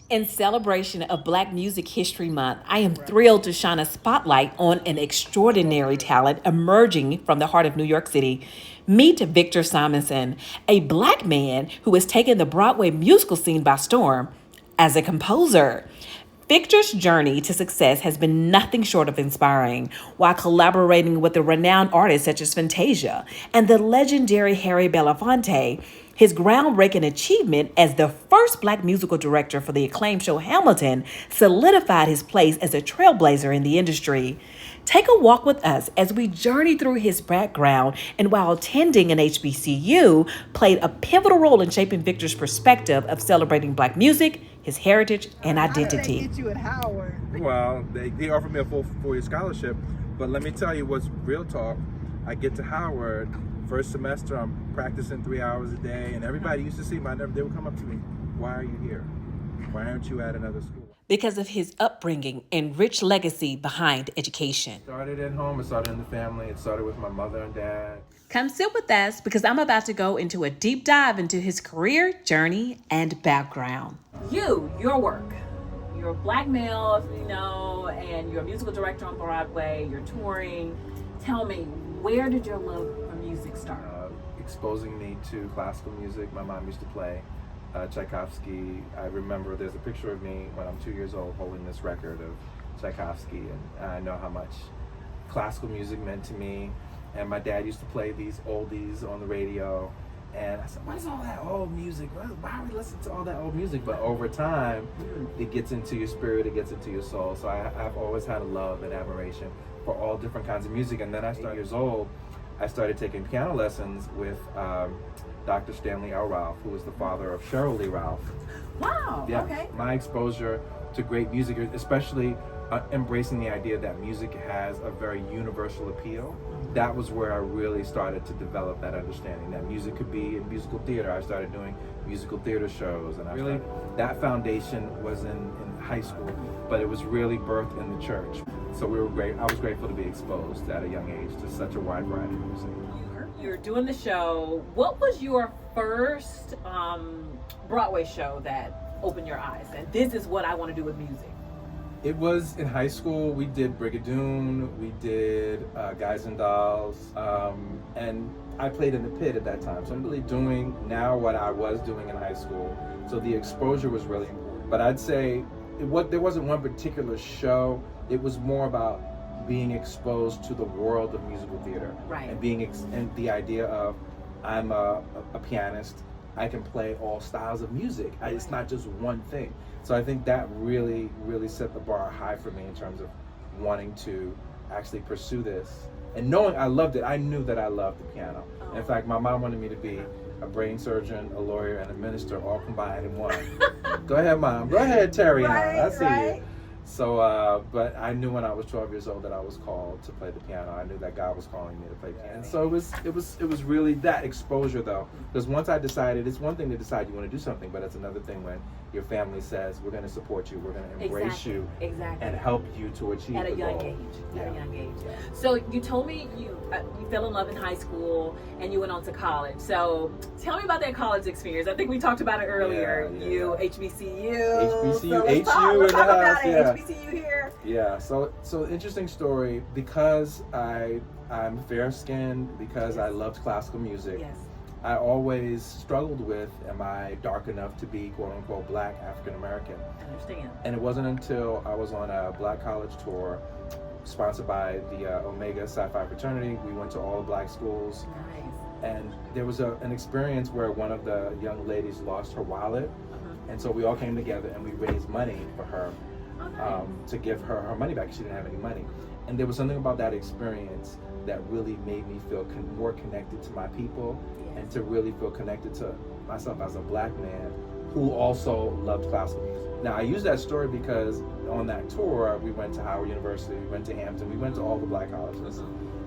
In celebration of Black Music History Month, I am thrilled to shine a spotlight on an extraordinary talent emerging from the heart of New York City. Meet Victor Simonson, a Black man who has taken the Broadway musical scene by storm as a composer. Victor's journey to success has been nothing short of inspiring. While collaborating with the renowned artists such as Fantasia and the legendary Harry Belafonte, his groundbreaking achievement as the first Black musical director for the acclaimed show Hamilton solidified his place as a trailblazer in the industry. Take a walk with us as we journey through his background and, while attending an HBCU, played a pivotal role in shaping Victor's perspective of celebrating Black music, his heritage, and identity. How did they get you at Howard? Well, they offered me a full 4-year scholarship, but let me tell you what's real talk. I get to Howard, first semester, I'm practicing 3 hours a day, and everybody used to see me. They would come up to me, "Why are you here? Why aren't you at another school?" Because of his upbringing and rich legacy behind education. It started at home, it started in the family, it started with my mother and dad. Come sit with us because I'm about to go into a deep dive into his career, journey, and background. Your work. You're a Black male, and you're a musical director on Broadway, you're touring. Tell me, where did your love for music start? Exposing me to classical music. My mom used to play Tchaikovsky. I remember there's a picture of me when I'm 2 years old holding this record of Tchaikovsky, and I know how much classical music meant to me. And my dad used to play these oldies on the radio, and I said, "What is all that old music? Why are we listening to all that old music?" But over time, it gets into your spirit, it gets into your soul. So I've always had a love and admiration for all different kinds of music. And then I started 8 years old, I started taking piano lessons with Dr. Stanley L. Ralph, who was the father of Cheryl Lee Ralph. Wow, Yeah, okay. my exposure to great music, especially embracing the idea that music has a very universal appeal. That was where I really started to develop that understanding that music could be in musical theater. I started doing musical theater shows, and that foundation was in high school, but it was really birthed in the church. So I was grateful to be exposed at a young age to such a wide variety of music. You're doing the show. What was your first Broadway show that opened your eyes? And this is what I want to do with music. It was in high school. We did Brigadoon, we did Guys and Dolls, and I played in the pit at that time. So I'm really doing now what I was doing in high school. So the exposure was really important. But I'd say there wasn't one particular show. It was more about being exposed to the world of musical theater, right? And and the idea of I'm a pianist. I can play all styles of music. It's not just one thing. So I think that really, really set the bar high for me in terms of wanting to actually pursue this. And knowing I loved it, I knew that I loved the piano. In fact, my mom wanted me to be a brain surgeon, a lawyer, and a minister all combined in one. Go ahead, Mom. Go ahead, Terry. I see you. So, but I knew when I was 12 years old that I was called to play the piano. I knew that God was calling me to play piano. And so it was really that exposure, though, because once I decided, it's one thing to decide you want to do something, but it's another thing when your family says, "We're going to support you, we're going to embrace you, and help you to achieve at a the young goal." age. Yeah. At a young age. So you told me you fell in love in high school and you went on to college. So tell me about that college experience. I think we talked about it earlier. HBCU. So let's talk about it. HBCU here. Yeah. So interesting story, because I'm fair skinned, because I loved classical music. Yes. I always struggled with, am I dark enough to be quote unquote Black African American? I understand. And it wasn't until I was on a Black college tour sponsored by the Omega Sci-Fi fraternity. We went to all the Black schools. Nice. And there was an experience where one of the young ladies lost her wallet. And so we all came together and we raised money for her, to give her money back. She didn't have any money. And there was something about that experience that really made me feel more connected to my people, and to really feel connected to myself as a Black man who also loved classical music. Now, I use that story because on that tour, we went to Howard University, we went to Hampton, we went to all the Black colleges.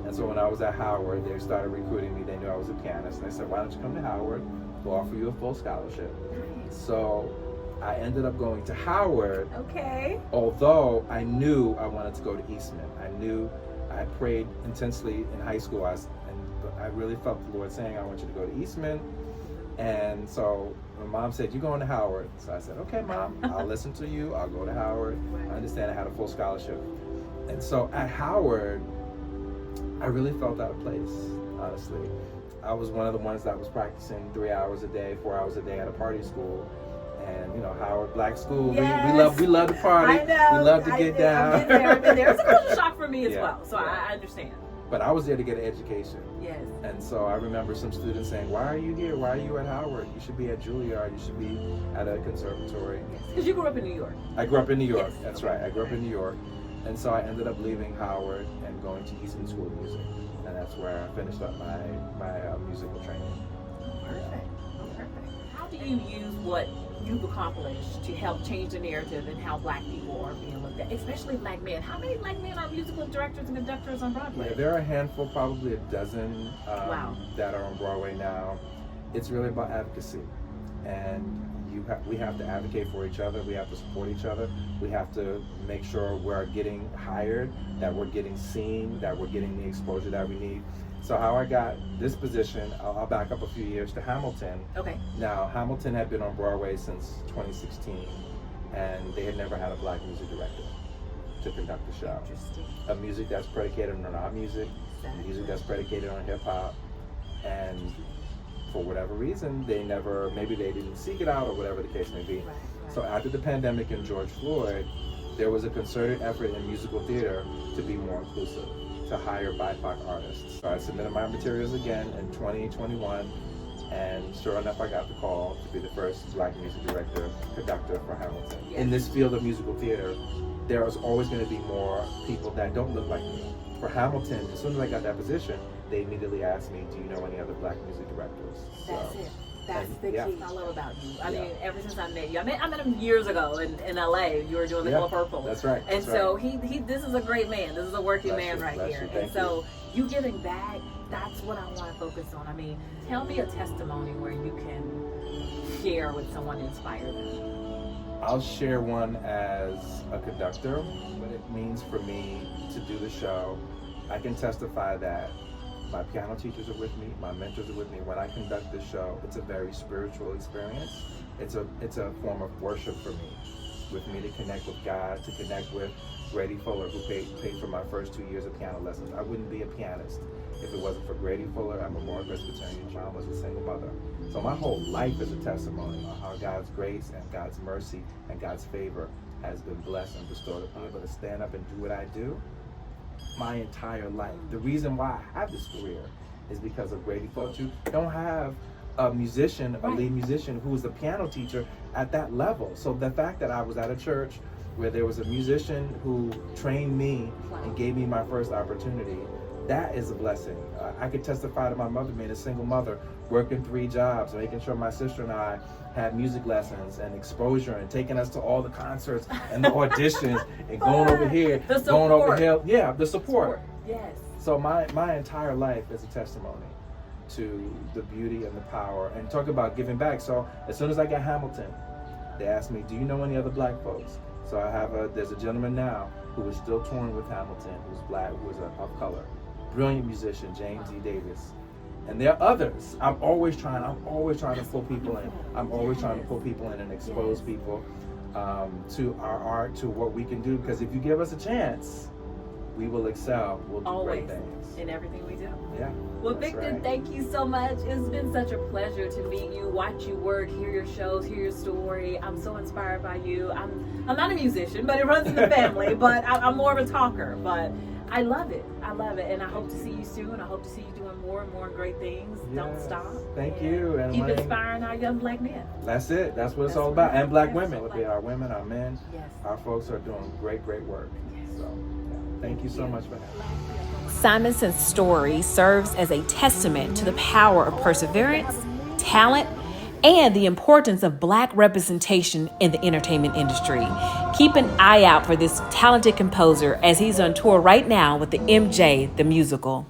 And so when I was at Howard, they started recruiting me. They knew I was a pianist. And they said, "Why don't you come to Howard? We'll offer you a full scholarship." So I ended up going to Howard. Okay. Although I knew I wanted to go to Eastman. I prayed intensely in high school. I really felt the Lord saying, "I want you to go to Eastman." And so my mom said, "You going to Howard?" So I said, "Okay, Mom, I'll listen to you. I'll go to Howard." I understand I had a full scholarship. And so at Howard, I really felt out of place, honestly. I was one of the ones that was practicing 3 hours a day, 4 hours a day at a party school. And you know, Howard Black School, Yes. we love to party. I know. We love to get down. I've been there. It's a culture shock for me as Yeah. well, so I understand. But I was there to get an education. Yes. And so I remember some students saying, "Why are you here? Why are you at Howard? You should be at Juilliard. You should be at a conservatory." Because you grew up in New York. I grew up in New York. Yes. That's right. I grew up in New York. And so I ended up leaving Howard and going to Eastman School of Music. And that's where I finished up my musical training. Perfect. How do you use what you've accomplished to help change the narrative and how Black people are being looked at, especially Black men? How many Black men are musical directors and conductors on Broadway? Yeah, there are a handful, probably a dozen Wow. that are on Broadway now. It's really about advocacy. And we have to advocate for each other. We have to support each other. We have to make sure we're getting hired, that we're getting seen, that we're getting the exposure that we need. So how I got this position, I'll back up a few years to Hamilton. Okay. Now, Hamilton had been on Broadway since 2016, and they had never had a Black music director to conduct the show. Interesting. A music that's predicated on our music, music that's predicated on hip hop, and for whatever reason, maybe they didn't seek it out or whatever the case may be. Right. So after the pandemic and George Floyd, there was a concerted effort in musical theater to be more inclusive, to hire BIPOC artists. So I submitted my materials again in 2021, and sure enough, I got the call to be the first Black music director, conductor for Hamilton. Yes. In this field of musical theater, there is always going to be more people that don't look like me. For Hamilton, as soon as I got that position, they immediately asked me, "Do you know any other Black music directors?" That's it. That's and, the yeah. key. I love about you. I Yeah. mean, ever since I met you, I met him years ago in LA. You were doing the Yeah, Color Purple. that's right, And that's so he this is a great man. This is a working Bless man you, right bless here. you. And Thank so you giving back, that's what I want to focus on. I mean, tell me a testimony where you can share with someone to inspire them. I'll share one as a conductor, what it means for me to do the show. I can testify that my piano teachers are with me, my mentors are with me. When I conduct this show, it's a very spiritual experience. It's a form of worship for me, with me to connect with God, to connect with Grady Fuller, who paid for my first 2 years of piano lessons. I wouldn't be a pianist if it wasn't for Grady Fuller. I'm a Memorial Presbyterian child, was a single mother. So my whole life is a testimony on how God's grace and God's mercy and God's favor has been blessed and bestowed upon me. Able to stand up and do what I do my entire life. The reason why I have this career is because of Grady Fuller. You don't have a musician, a lead musician who is a piano teacher at that level. So the fact that I was at a church where there was a musician who trained me and gave me my first opportunity, that is a blessing. I could testify to my mother being a single mother, working 3 jobs, making sure my sister and I had music lessons and exposure and taking us to all the concerts and the auditions and going over here, going over here. Yeah, the support. Yes. So my entire life is a testimony to the beauty and the power. And talk about giving back. So as soon as I got Hamilton, they asked me, "Do you know any other Black folks?" So there's a gentleman now who is still touring with Hamilton, who's Black, who is of color. Brilliant musician, James E. Davis. And there are others. I'm always trying to pull people in. I'm always trying to pull people in and expose people to our art, to what we can do. Because if you give us a chance, we will excel. We'll do great things. In everything we do. Yeah. Well, Victor, thank you so much. It's been such a pleasure to meet you, watch you work, hear your shows, hear your story. I'm so inspired by you. I'm not a musician, but it runs in the family. But I'm more of a talker. But I love it. And I hope to see you soon. I hope to see you doing more and more great things. Yes. Don't stop. Thank you. And keep inspiring our young Black men. That's it. That's what it's all about. And Black women. Look at our women, our men. Yes. Our folks are doing great work. So thank you so much for having me. Simonson's story serves as a testament to the power of perseverance, talent, and the importance of Black representation in the entertainment industry. Keep an eye out for this talented composer as he's on tour right now with the MJ the Musical.